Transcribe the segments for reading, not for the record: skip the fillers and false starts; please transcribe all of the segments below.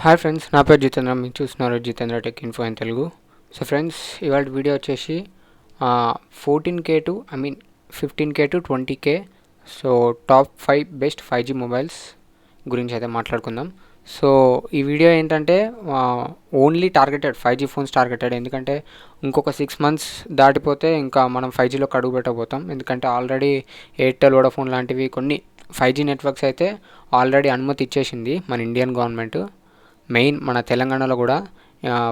Hi friends, నా పేరు జితేంద్ర. మీరు చూస్తున్నారు Jitendra tech info in Telugu. So friends, ఇవాళ వీడియో వచ్చేసి 14K to 15K to 20K so top 5 best 5G mobiles గురించి అయితే మాట్లాడుకుందాం. సో ఈ వీడియో ఏంటంటే only targeted 5G phones targeted. ఎందుకంటే ఇంకొక 6 మంత్స్ దాటిపోతే ఇంకా మనం 5Gలోకి అడుగు పెట్టబోతాం. ఎందుకంటే ఆల్రెడీ ఎయిర్టెల్, వోడాఫోన్ లాంటివి కొన్ని 5G నెట్వర్క్స్ అయితే ఆల్రెడీ అనుమతి ఇచ్చేసింది మన ఇండియన్ గవర్నమెంట్. మెయిన్ మన తెలంగాణలో కూడా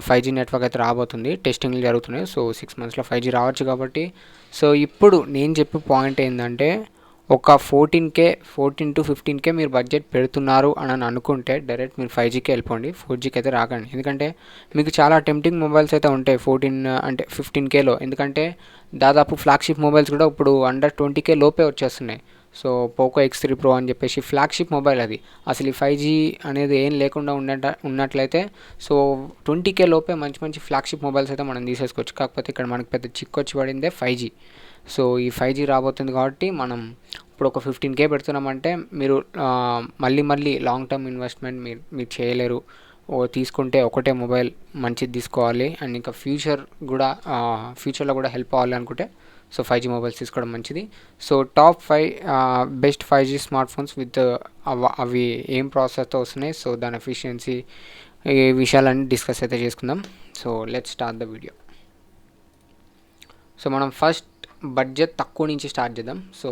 5G నెట్వర్క్ అయితే రాబోతుంది. టెస్టింగ్లు జరుగుతున్నాయి. సో 6 మంత్స్లో 5G రావచ్చు కాబట్టి. సో ఇప్పుడు నేను చెప్పే పాయింట్ ఏంటంటే, ఒక 14 టు 15K మీరు బడ్జెట్ పెడుతున్నారు అని అనుకుంటే డైరెక్ట్ మీరు 5Gకి వెళ్ళిపోండి. 4Gకి అయితే రాకండి. ఎందుకంటే మీకు చాలా టెంప్టింగ్ మొబైల్స్ అయితే ఉంటాయి 15Kలో. ఎందుకంటే దాదాపు ఫ్లాగ్షిప్ మొబైల్స్ కూడా ఇప్పుడు అండర్ 20K లోపే వచ్చేస్తున్నాయి. సో పోకో X3 Pro అని చెప్పేసి ఫ్లాగ్షిప్ మొబైల్ అది. అసలు ఈ 5G అనేది ఏం లేకుండా ఉన్నట్లయితే సో 20K లోపే మంచి ఫ్లాగ్షిప్ మొబైల్స్ అయితే మనం తీసేసుకోవచ్చు. కాకపోతే ఇక్కడ మనకు పెద్ద చిక్కు వచ్చి పడిందే 5G. సో ఈ 5G రాబోతుంది కాబట్టి మనం ఇప్పుడు ఒక 15K పెడుతున్నామంటే మీరు మళ్ళీ లాంగ్ టర్మ్ ఇన్వెస్ట్మెంట్ మీరు చేయలేరు. తీసుకుంటే ఒకటే మొబైల్ మంచిది తీసుకోవాలి. అండ్ ఇంకా ఫ్యూచర్లో కూడా హెల్ప్ అవ్వాలి అనుకుంటే సో 5G మొబైల్స్ తీసుకోవడం మంచిది. So top 5 best 5G smart phones with అవి ఏం ప్రాసెస్తో వస్తున్నాయి, సో దాని ఎఫిషియన్సీ, ఈ విషయాలన్నీ డిస్కస్ అయితే చేసుకుందాం. So let's start the video. So మనం ఫస్ట్ బడ్జెట్ తక్కువ నుంచి స్టార్ట్ చేద్దాం. సో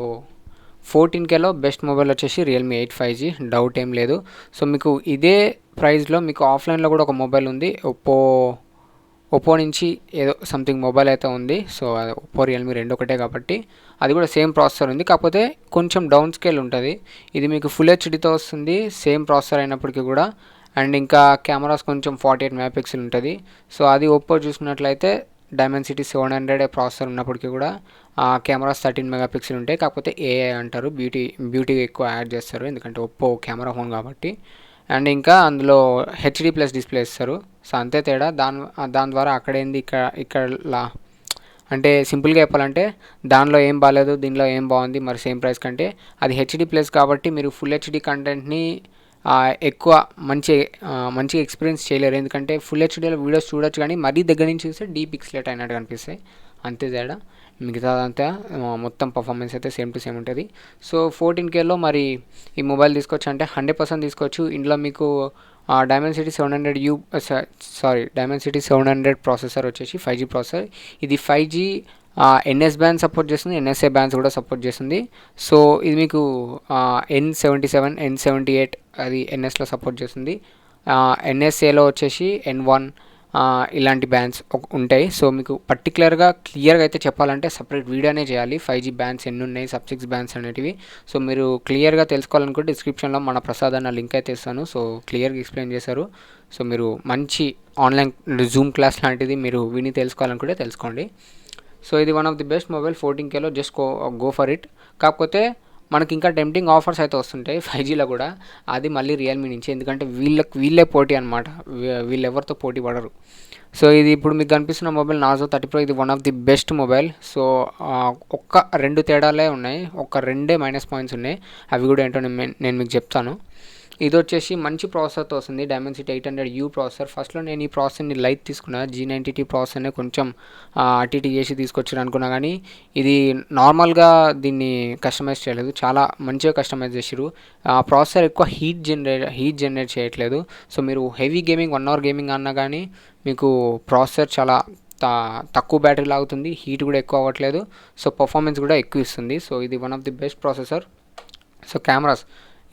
14Kలో బెస్ట్ మొబైల్ వచ్చేసి రియల్మీ 8 5G, డౌట్ ఏం లేదు. సో మీకు ఇదే ప్రైస్లో మీకు ఆఫ్లైన్లో కూడా ఒక మొబైల్ ఉంది. ఒప్పో నుంచి ఏదో సంథింగ్ మొబైల్ అయితే ఉంది. సో ఒప్పో, రియల్మీ రెండు ఒకటే కాబట్టి అది కూడా సేమ్ ప్రాసెసర్ ఉంది. కాకపోతే కొంచెం డౌన్ స్కేల్ ఉంటుంది. ఇది మీకు ఫుల్ హెచ్డీతో వస్తుంది, సేమ్ ప్రాసెసర్ అయినప్పటికీ కూడా. అండ్ ఇంకా కెమెరాస్ కొంచెం 48 మెగాపిక్సెల్ ఉంటుంది. సో అది ఒప్పో చూసుకున్నట్లయితే డైమెన్సిటీ 700 ప్రాసెసర్ ఉన్నప్పటికీ కూడా కెమెరాస్ 13 మెగాపిక్సెల్ ఉంటాయి. కాకపోతే ఏఐ అంటారు, బ్యూటీ ఎక్కువ యాడ్ చేస్తారు. ఎందుకంటే ఒప్పో కెమెరా ఫోన్ కాబట్టి. అండ్ ఇంకా అందులో హెచ్డీ ప్లస్ డిస్ప్లే ఇస్తారు. సో అంతే తేడా. దాని ద్వారా అక్కడేంది ఇక్కడ అంటే సింపుల్గా చెప్పాలంటే దానిలో ఏం బాగాలేదు, దీనిలో ఏం బాగుంది, మరి సేమ్ ప్రైస్ కంటే. అది హెచ్డీ ప్లస్ కాబట్టి మీరు ఫుల్ హెచ్డీ కంటెంట్ని ఎక్కువ మంచిగా ఎక్స్పీరియన్స్ చేయలేరు. ఎందుకంటే ఫుల్ హెచ్డీలో వీడియోస్ చూడొచ్చు, కానీ మరీ దగ్గర నుంచి చూస్తే డీపిక్స్లేట్ అయినట్టు కనిపిస్తాయి. అంతే తేడా. మిగతాదంతా మొత్తం పర్ఫార్మెన్స్ అయితే సేమ్ టు సేమ్ ఉంటుంది. సో 14Kలో మరి ఈ మొబైల్ తీసుకోవచ్చు అంటే 100% తీసుకోవచ్చు. ఇందులో మీకు డైమెన్సిటీ 700 ప్రాసెసర్ వచ్చేసి 5G ప్రాసెసర్. ఇది 5G NS బ్యాండ్ సపోర్ట్ చేస్తుంది, NSA బ్యాండ్స్ కూడా సపోర్ట్ చేస్తుంది. సో ఇది మీకు N77, N78 అది NSలో సపోర్ట్ చేస్తుంది. NSAలో వచ్చేసి N1 ఇలాంటి బ్యాండ్స్ ఉంటాయి. సో మీకు క్లియర్గా అయితే చెప్పాలంటే సపరేట్ వీడియోనే చేయాలి. 5G బ్యాండ్స్ ఎన్ని ఉన్నాయి, సబ్ 6 బ్యాండ్స్ అనేటివి. సో మీరు క్లియర్గా తెలుసుకోవాలనుకుంటే డిస్క్రిప్షన్లో మన ప్రసాద్ అన్న లింక్ అయితే ఇస్తాను. సో క్లియర్గా ఎక్స్ప్లెయిన్ చేశారు. సో మీరు మంచి ఆన్లైన్ జూమ్ క్లాస్ లాంటిది మీరు విని తెలుసుకోవాలనుకుంటే తెలుసుకోండి. సో ఇది one of the best mobile 14Kలో. Just go for it. కాకపోతే మనకి ఇంకా టెంప్టింగ్ ఆఫర్స్ అయితే వస్తుంటాయి 5Gలో కూడా. అది మళ్ళీ రియల్మీ నుంచి. ఎందుకంటే వీళ్ళే పోటీ అనమాట, వీళ్ళు ఎవరితో పోటీ పడరు. సో ఇది ఇప్పుడు మీకు కనిపిస్తున్న మొబైల్ నార్జో 30 Pro. ఇది one of the best mobile. So ఒక్క 2 తేడాలే ఉన్నాయి, ఒక్క 2 మైనస్ పాయింట్స్ ఉన్నాయి. అవి కూడా ఏంటో నేను మీకు చెప్తాను. ఇది వచ్చేసి మంచి ప్రాసెసర్తో వస్తుంది, డైమెన్సిటీ 800U ప్రాసెసర్. ఫస్ట్లో నేను ఈ ప్రాసెసర్ని లైట్ తీసుకున్నా, G90T ప్రాసెసర్నే కొంచెం అటు చేసి తీసుకొచ్చాను అనుకున్నా, కానీ ఇది నార్మల్గా దీన్ని కస్టమైజ్ చేయలేదు, చాలా మంచిగా కస్టమైజ్ చేసారు. ప్రాసెసర్ ఎక్కువ హీట్ జనరేట్ చేయట్లేదు. సో మీరు హెవీ గేమింగ్ 1 hour గేమింగ్ అన్నా కానీ మీకు ప్రాసెసర్ చాలా తక్కువ బ్యాటరీ లాగుతుంది, హీట్ కూడా ఎక్కువ అవ్వట్లేదు. సో పర్ఫార్మెన్స్ కూడా ఎక్కువ ఇస్తుంది. సో ఇది one of the best processor. So cameras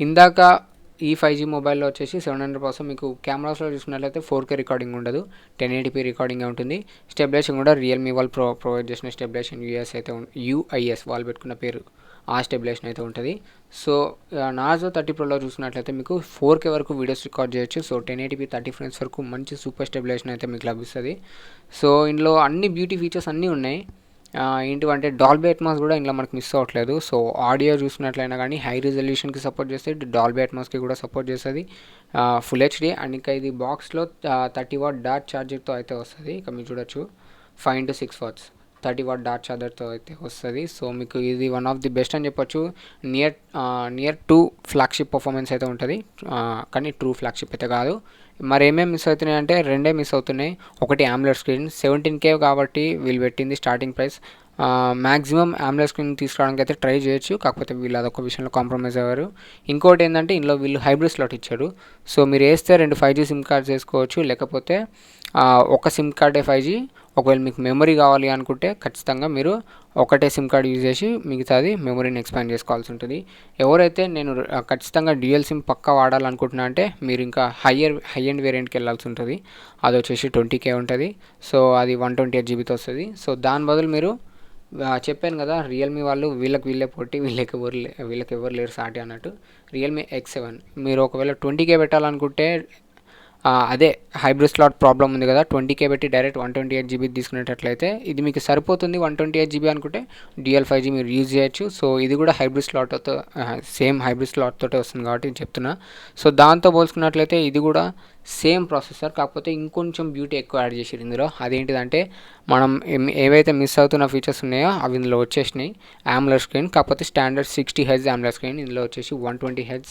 ఇందాక ఈ 5G మొబైల్లో వచ్చేసి 700% మీకు కెమెరాస్లో చూసుకున్నట్లయితే 4K రికార్డింగ్ ఉండదు, 1080p రికార్డింగ్ ఉంటుంది. స్టెబిలైజేషన్ కూడా రియల్మీ వాళ్ళు ప్రొవైడ్ చేసిన స్టెబిలైజేషన్ UIS వాళ్ళు పెట్టుకున్న పేరు, ఆ స్టెబిలైజేషన్ అయితే ఉంటుంది. సో నార్జో 30 Proలో చూసుకున్నట్లయితే మీకు 4K వరకు వీడియోస్ రికార్డ్ చేయొచ్చు. సో 1080p 30 frames వరకు మంచి సూపర్ స్టెబిలైజేషన్ అయితే మీకు లభిస్తుంది. సో ఇందులో అన్ని బ్యూటీ ఫీచర్స్ అన్నీ ఉన్నాయి. ఏంటివంటే డాల్బీ అట్మాస్ కూడా ఇంట్లో మనకు మిస్ అవ్వట్లేదు. సో ఆడియో చూసినట్లయినా కానీ హై రిజల్యూషన్కి సపోర్ట్ చేస్తుంది, డాల్బీ అట్మాస్కి కూడా సపోర్ట్ చేస్తుంది, ఫుల్ హెచ్డీ. అండ్ ఇంకా ఇది బాక్స్లో 30 watt డాట్ ఛార్జర్తో అయితే వస్తుంది. ఇక మీరు చూడొచ్చు 5 into 6 watts 30 వాట్ డాట్ ఛార్జర్తో అయితే వస్తుంది. సో మీకు ఇది వన్ ఆఫ్ ది బెస్ట్ అని చెప్పొచ్చు. నియర్ టు ఫ్లాగ్షిప్ పర్ఫార్మెన్స్ అయితే ఉంటుంది, కానీ ట్రూ ఫ్లాగ్షిప్ అయితే కాదు. మరి ఏమేమి మిస్ అవుతున్నాయి అంటే రెండే మిస్ అవుతున్నాయి. ఒకటి AMOLED స్క్రీన్ 17K కాబట్టి వీళ్ళు పెట్టింది starting price. Maximum AMOLED screen తీసుకురావడానికి అయితే ట్రై చేయొచ్చు, కాకపోతే వీళ్ళు అదొక విషయంలో కాంప్రమైజ్ అయ్యారు. ఇంకోటి ఏంటంటే ఇందులో వీళ్ళు హైబ్రిడ్ స్లాట్ ఇచ్చారు. సో మీరు వేస్తే 2 5G సిమ్ కార్డ్స్ వేసుకోవచ్చు, లేకపోతే ఒక సిమ్ కార్డే 5G. ఒకవేళ మీకు మెమరీ కావాలి అనుకుంటే ఖచ్చితంగా మీరు ఒకటే సిమ్ కార్డ్ యూజ్ చేసి మిగతాది మెమరీని ఎక్స్పాండ్ చేసుకోవాల్సి ఉంటుంది. ఎవరైతే నేను ఖచ్చితంగా డ్యూయల్ సిమ్ పక్కా వాడాలనుకుంటున్నా అంటే మీరు ఇంకా హై ఎండ్ వేరియంట్కి వెళ్ళాల్సి ఉంటుంది. అది వచ్చేసి 20K ఉంటుంది. సో అది 128 GBతో వస్తుంది. సో దాని బదులు మీరు చెప్పాను కదా, రియల్మీ వాళ్ళు వీళ్ళే పోటీ, వీళ్ళకి ఎవరు లేరు సాటి అన్నట్టు. రియల్మీ X7 మీరు ఒకవేళ 20K పెట్టాలనుకుంటే అదే హైబ్రిడ్ స్లాట్ ప్రాబ్లం ఉంది కదా, 20K పెట్టి డైరెక్ట్ 128 GB తీసుకునేటట్లయితే ఇది మీకు సరిపోతుంది. 128 GB అనుకుంటే డ్యూయల్ 5G మీరు యూజ్ చేయొచ్చు. సో ఇది కూడా హైబ్రిడ్ స్లాట్తో సేమ్ హైబ్రిడ్ స్లాట్ తోటే వస్తుంది కాబట్టి చెప్తున్నా. సో దాంతో పోల్చుకున్నట్లయితే ఇది కూడా సేమ్ ప్రాసెసర్, కాకపోతే ఇంకొంచెం బ్యూటీ ఎక్కువ యాడ్ చేసారు ఇందులో. అదేంటిదంటే మనం ఏవైతే మిస్ అవుతున్న ఫీచర్స్ ఉన్నాయో అవి ఇందులో వచ్చేసినాయి. AMOLED స్క్రీన్ కాకపోతే స్టాండర్డ్ 60Hz AMOLED స్క్రీన్, ఇందులో వచ్చేసి 120Hz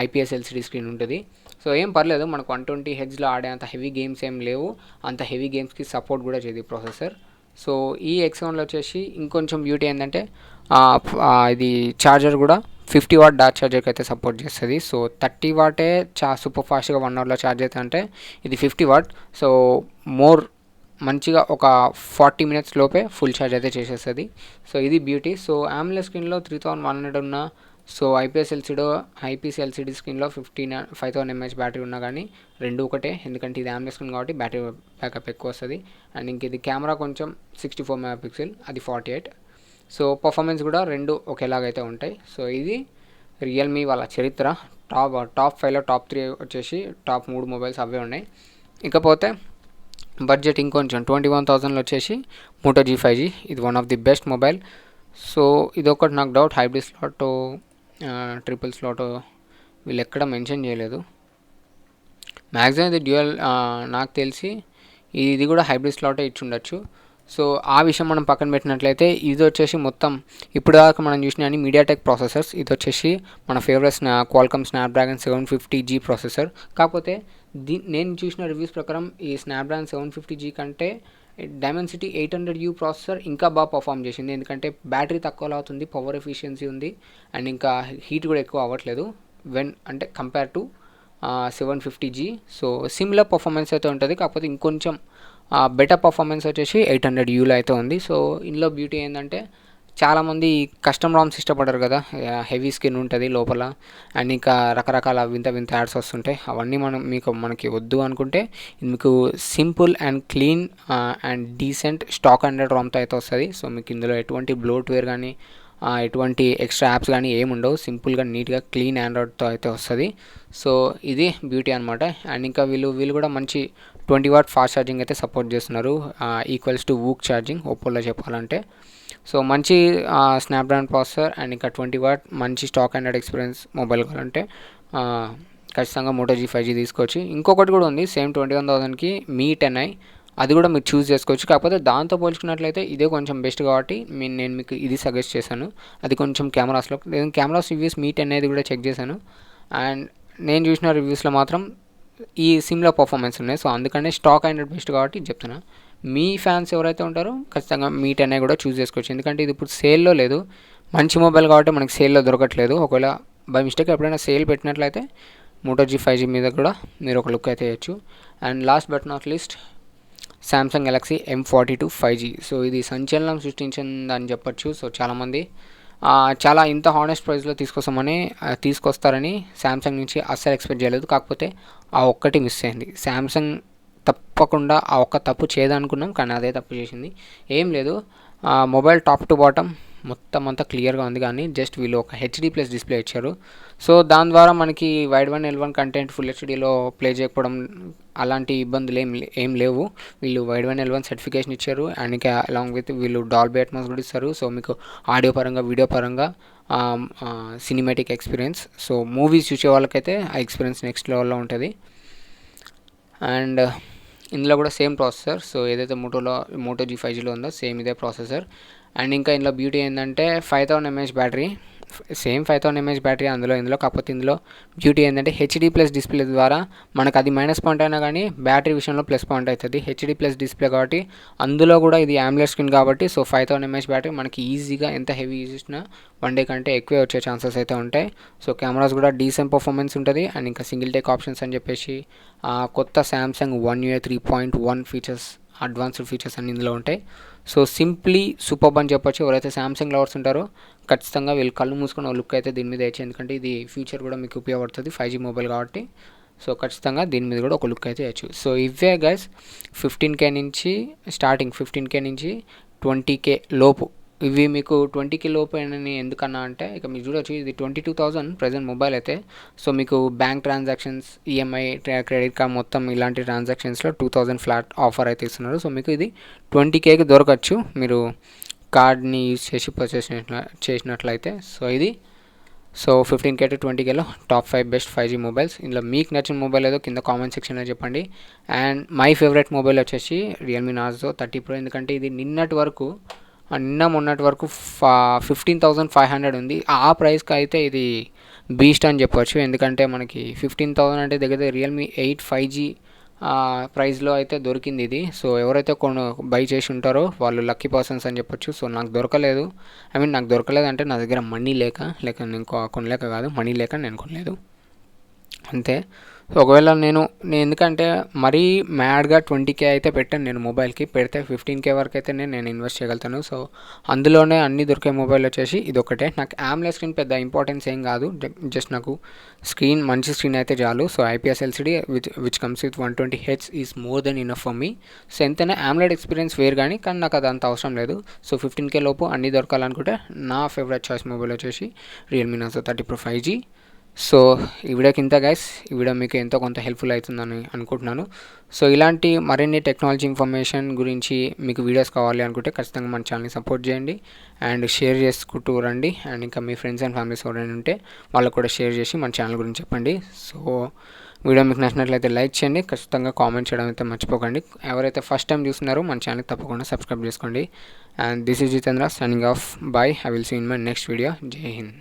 IPS LCD స్క్రీన్ ఉంటుంది. సో ఏం పర్లేదు, మనకు 120Hzలో ఆడే అంత హెవీ గేమ్స్ ఏం లేవు, అంత హెవీ గేమ్స్కి సపోర్ట్ కూడా చేయదు ప్రాసెసర్. సో ఈ X7లో వచ్చేసి ఇంకొంచెం బ్యూటీ ఏంటంటే ఇది ఛార్జర్ కూడా 50 వాట్ డాట్ ఛార్జర్కి అయితే సపోర్ట్ చేస్తుంది. సో 30 వాటే సూపర్ ఫాస్ట్గా 1 అవర్లో ఛార్జ్ అవుతుంది అంటే ఇది 50 వాట్. సో మంచిగా ఒక 40 మినిట్స్ లోపే ఫుల్ ఛార్జ్ అయితే చేసేస్తుంది. సో ఇది బ్యూటీ. సో AMOLED స్క్రీన్లో 3100 ఉన్న, సో IPS LCD స్క్రీన్లో 5000 mAh బ్యాటరీ ఉన్నా కానీ రెండు ఒకటే, ఎందుకంటే ఇది AMOLED స్క్రీన్ కాబట్టి బ్యాటరీ బ్యాకప్ ఎక్కువ వస్తుంది. అండ్ ఇంక ఇది కెమెరా కొంచెం 64 MP, అది 48. సో పర్ఫార్మెన్స్ కూడా రెండు ఒకేలాగైతే ఉంటాయి. సో ఇది రియల్మీ వాళ్ళ చరిత్ర. టాప్ 5లో టాప్ 3 వచ్చేసి టాప్ 3 మొబైల్స్ అవే ఉన్నాయి. ఇకపోతే బడ్జెట్ ఇంకొంచెం 21,000లో వచ్చేసి Moto G5G, ఇది one of the best mobile. So ఇదొకటి నాకు doubt, hybrid slot triple slot వీళ్ళు ఎక్కడ మెన్షన్ చేయలేదు. మ్యాక్సిమం ఇది డ్యూయల్, నాకు తెలిసి ఇది కూడా హైబ్రిడ్ స్లాటే ఇచ్చి ఉండొచ్చు. సో ఆ విషయం మనం పక్కన పెట్టినట్లయితే ఇది వచ్చేసి మొత్తం ఇప్పుడు దాకా మనం చూసిన అన్ని MediaTek ప్రాసెసర్స్. ఇది వచ్చేసి మన favourite Qualcomm Snapdragon 750G processor. కాకపోతే నేను చూసిన రివ్యూస్ ప్రకారం ఈ Snapdragon 750G కంటే Dimensity 800U ప్రాసెసర్ ఇంకా బాగా పర్ఫామ్ చేసింది, ఎందుకంటే బ్యాటరీ తక్కువ అవుతుంది, పవర్ ఎఫిషియన్సీ ఉంది, అండ్ ఇంకా హీట్ కూడా ఎక్కువ అవ్వట్లేదు అంటే compare to 750G. So similar performance అయితే ఉంటుంది, కాకపోతే ఇంకొంచెం బెటర్ పర్ఫార్మెన్స్ వచ్చేసి 800Uలో అయితే ఉంది. సో ఇందులో బ్యూటీ ఏంటంటే చాలామంది కస్టమ్ రామ్స్ ఇష్టపడరు కదా, హెవీ స్కిన్ ఉంటుంది లోపల, అండ్ ఇంకా రకరకాల వింత యాడ్స్ వస్తుంటాయి. అవన్నీ మనకి వద్దు అనుకుంటే ఇది మీకు simple and clean and decent stock hundred రామ్తో అయితే వస్తుంది. సో మీకు ఇందులో ఎటువంటి బ్లోట్వేర్ కానీ ఎటువంటి ఎక్స్ట్రా యాప్స్ కానీ ఏముండవు, సింపుల్గా నీట్గా క్లీన్ ఆండ్రాయిడ్తో అయితే వస్తుంది. సో ఇది బ్యూటీ అనమాట. అండ్ ఇంకా వీళ్ళు కూడా మంచి 20 వాట్ ఫాస్ట్ ఛార్జింగ్ అయితే సపోర్ట్ చేస్తున్నారు, ఈక్వల్స్ టు వూక్ ఛార్జింగ్ ఓప్పోలో చెప్పాలంటే. సో మంచి స్నాప్డ్రాగన్ ప్రాసెసర్ అండ్ ఇంకా 20 వాట్ మంచి స్టాక్ ఆండ్రాయిడ్ ఎక్స్పీరియన్స్ మొబైల్ కావాలంటే ఖచ్చితంగా Moto G5G తీసుకోవచ్చు. ఇంకొకటి కూడా ఉంది సేమ్ 21,000కి Mi 10i, అది కూడా మీరు చూస్ చేసుకోవచ్చు. కాకపోతే దాంతో పోల్చుకున్నట్లయితే ఇదే కొంచెం బెస్ట్ కాబట్టి నేను మీకు ఇది సజెస్ట్ చేశాను. అది కొంచెం కెమెరాస్ రివ్యూస్ Mi 10i కూడా చెక్ చేశాను, అండ్ నేను చూసిన రివ్యూస్లో మాత్రం ఈ సిమిలర్ పర్ఫార్మెన్స్ ఉన్నాయి. సో అందుకనే స్టాక్ ఆండ్రాయిడ్ బెస్ట్ కాబట్టి చెప్తున్నా. మీ ఫ్యాన్స్ ఎవరైతే ఉంటారో ఖచ్చితంగా Mi 10i కూడా చూస్ చేసుకోవచ్చు, ఎందుకంటే ఇది ఇప్పుడు సేల్లో లేదు, మంచి మొబైల్ కాబట్టి మనకి సేల్లో దొరకట్లేదు. ఒకవేళ బై మిస్టేక్ ఎప్పుడైనా సేల్ పెట్టినట్లయితే Moto G5G మీద కూడా మీరు ఒక లుక్ అయితే వేయచ్చు. And last but not least Samsung Galaxy M42 5G. So ఇది సంచలనం సృష్టించిందని చెప్పొచ్చు. సో చాలామంది చాలా ఇంత హానెస్ట్ ప్రైస్లో తీసుకొస్తారని శాంసంగ్ నుంచి అస్సలు ఎక్స్పెక్ట్ చేయలేదు. కాకపోతే ఆ ఒక్కటి మిస్ అయింది. శాంసంగ్ తప్పకుండా ఆ ఒక్క తప్పు చేయదనుకున్నాం, కానీ అదే తప్పు చేసింది. ఏం లేదు, మొబైల్ టాప్ టు బాటమ్ మొత్తం అంతా క్లియర్గా ఉంది, కానీ జస్ట్ వీళ్ళు ఒక HD+ డిస్ప్లే ఇచ్చారు. సో దాని ద్వారా మనకి Widevine L1 content full హెచ్డీలో ప్లే చేయకపోవడం అలాంటి ఇబ్బందులు ఏం లేవు. వీళ్ళు వైడ్ వన్ L1 సర్టిఫికేషన్ ఇచ్చారు, అండ్ ఇంకా అలాంగ్ విత్ వీళ్ళు డాల్బీ అట్మాస్ కూడా ఇస్తారు. సో మీకు ఆడియో పరంగా వీడియో పరంగా సినిమాటిక్ ఎక్స్పీరియన్స్, సో మూవీస్ చూసే వాళ్ళకైతే ఆ ఎక్స్పీరియన్స్ నెక్స్ట్ లెవెల్లో ఉంటుంది. అండ్ ఇందులో కూడా సేమ్ ప్రాసెసర్. సో ఏదైతే మోటో G5Gలో ఉందో సేమ్ ఇదే ప్రాసెసర్. అండ్ ఇంకా ఇందులో బ్యూటీ ఏంటంటే 5000 mAh battery, same 5000 mAh battery ఇందులో. కాకపోతే ఇందులో బ్యూటీ ఏంటంటే హెచ్డి ప్లస్ డిస్ప్లే ద్వారా మనకు అది మైనస్ పాయింట్ అయినా కానీ బ్యాటరీ విషయంలో ప్లస్ పాయింట్ అవుతుంది. హెచ్డి ప్లస్ డిస్ప్లే కాబట్టి అందులో కూడా ఇది AMOLED స్క్రీన్ కాబట్టి సో 5000 mAh బ్యాటరీ మనకి ఈజీగా ఎంత హెవీ యూజ్ చేసినా 1 డే కంటే ఎక్కువే వచ్చే ఛాన్సెస్ అయితే ఉంటాయి. సో కెమెరాస్ కూడా డీసెంట్ పర్ఫార్మెన్స్ ఉంటుంది. అండ్ ఇంకా సింగిల్ టేక్ ఆప్షన్స్ అని చెప్పేసి కొత్త Samsung One UI 3.1 features, advanced features అన్ని ఇందులో ఉంటాయి. సో సింప్లీ సూపర్బ్ అని చెప్పొచ్చు. ఎవరైతే సామ్సంగ్ లవర్స్ ఉంటారో ఖచ్చితంగా వీళ్ళు కళ్ళు మూసుకొని ఒక లుక్ అయితే దీని మీద వేయచ్చు, ఎందుకంటే ఇది ఫ్యూచర్ కూడా మీకు ఉపయోగపడుతుంది 5G మొబైల్ కాబట్టి. సో ఖచ్చితంగా దీని మీద కూడా ఒక లుక్ అయితే వేయచ్చు. సో ఇవే గైస్ 15K నుంచి స్టార్టింగ్, 15K నుంచి 20K లోపు. ఇవి మీకు 20K లోపు అని ఎందుకన్నా అంటే ఇక మీరు చూడొచ్చు ఇది 22,000 ప్రజెంట్ మొబైల్ అయితే. సో మీకు bank transactions, EMI, credit card మొత్తం ఇలాంటి ట్రాన్సాక్షన్స్లో 2000 ఫ్లాట్ ఆఫర్ అయితే ఇస్తున్నారు. సో మీకు ఇది 20Kకి దొరకచ్చు మీరు కార్డ్ని యూజ్ చేసి పర్చేస్ చేసినట్లయితే. సో ఇది 15K to 20Kలో టాప్ 5 బెస్ట్ 5G మొబైల్స్. ఇందులో మీకు నచ్చిన మొబైల్ ఏదో కింద కామెంట్ సెక్షన్లో చెప్పండి. అండ్ మై ఫేవరెట్ మొబైల్ వచ్చేసి రియల్మీ నార్జో 30 Pro, ఎందుకంటే ఇది నిన్న మొన్నటి వరకు 15,500 ఉంది. ఆ ప్రైస్కి అయితే ఇది బీస్ట్ అని చెప్పొచ్చు, ఎందుకంటే మనకి 15,000 అంటే దగ్గర రియల్మీ 8 5G ప్రైస్లో అయితే దొరికింది ఇది. సో ఎవరైతే బై చేసి ఉంటారో వాళ్ళు లక్కీ పర్సన్స్ అని చెప్పొచ్చు. సో నాకు దొరకలేదు, నాకు దొరకలేదు అంటే నా దగ్గర మనీ లేక నేను కొనలేక కాదు, మనీ లేక నేను కొనలేదు అంతే. ఒకవేళ నేను ఎందుకంటే మరీ మ్యాడ్గా 20K అయితే పెట్టాను నేను మొబైల్కి, పెడితే 15K వరకు అయితే నేను ఇన్వెస్ట్ చేయగలుగుతాను. సో అందులోనే అన్ని దొరికే మొబైల్ వచ్చేసి ఇది ఒకటే. నాకు AMOLED స్క్రీన్ పెద్ద ఇంపార్టెన్స్ ఏం కాదు, జస్ట్ నాకు మంచి స్క్రీన్ అయితే చాలు. So IPS LCD which comes with 120Hz is more than enough for me. So ఎంతైనా AMOLED ఎక్స్పీరియన్స్ వేరు కానీ నాకు అది అంత అవసరం లేదు. సో 15K లోపు అన్నీ దొరకాలనుకుంటే నా ఫేవరెట్ చాయిస్ మొబైల్ వచ్చేసి Realme Narzo 30 Pro 5G. So ఈ వీడియోకి ఇంత గైస్, ఈ వీడియో మీకు ఎంతో కొంత హెల్ప్ఫుల్ అవుతుందని అనుకుంటున్నాను. సో ఇలాంటి మరిన్ని టెక్నాలజీ ఇన్ఫర్మేషన్ గురించి మీకు వీడియోస్ కావాలి అనుకుంటే ఖచ్చితంగా మన ఛానల్ని సపోర్ట్ చేయండి అండ్ షేర్ చేసుకుంటూ రండి. అండ్ ఇంకా మీ ఫ్రెండ్స్ అండ్ ఫ్యామిలీస్ ఎవరైనా ఉంటే వాళ్ళకు కూడా షేర్ చేసి మన ఛానల్ గురించి చెప్పండి. సో వీడియో మీకు నచ్చినట్లయితే లైక్ చేయండి, ఖచ్చితంగా కామెంట్ చేయడం అయితే మర్చిపోకండి. ఎవరైతే ఫస్ట్ టైం చూస్తున్నారో మన ఛానల్కి తప్పకుండా సబ్స్క్రైబ్ చేసుకోండి. And this is Jitendra signing off. Bye. I will see in my next video. Jai Hind.